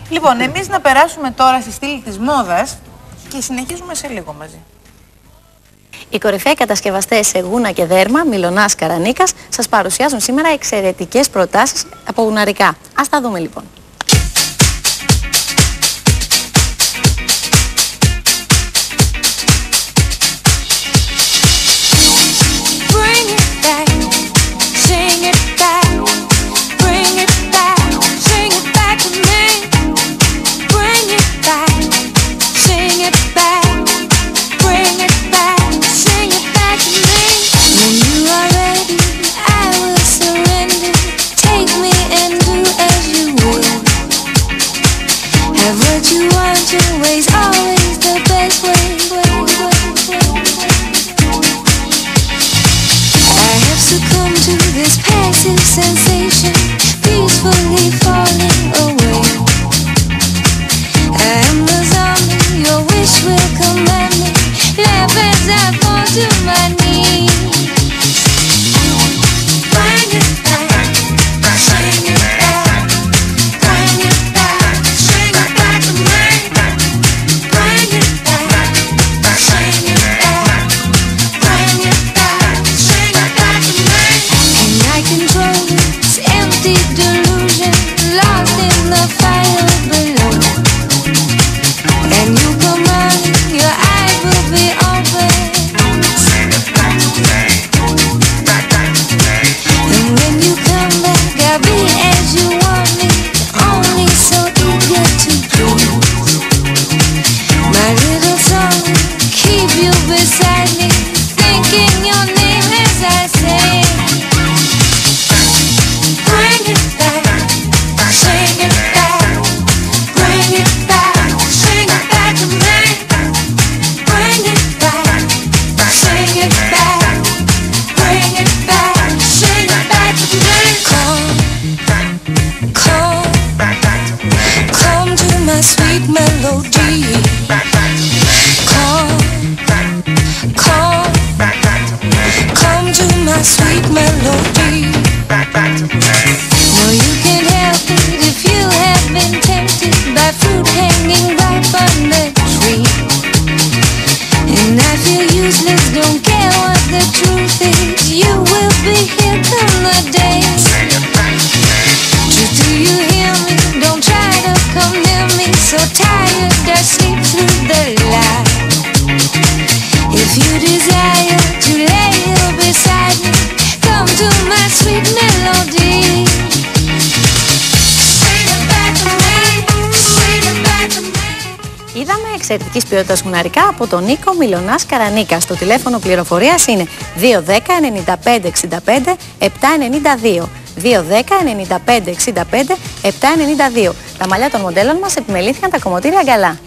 Λοιπόν, εμείς να περάσουμε τώρα στη στήλη της μόδας και συνεχίζουμε σε λίγο μαζί. Οι κορυφαίοι κατασκευαστές σε γούνα και δέρμα, Μιλωνάς Καρανίκας, σας παρουσιάζουν σήμερα εξαιρετικές προτάσεις από γουναρικά. Ας τα δούμε λοιπόν. Είδαμε εξαιρετικής ποιότητας γουναρικά από τον Νίκο Μιλωνάς Καρανίκα. Το τηλέφωνο πληροφορίας είναι 210 95 65 792. 210 95 65 792. Τα μαλλιά των μοντέλων μας επιμελήθηκαν τα κομμωτήρια Γκαλά.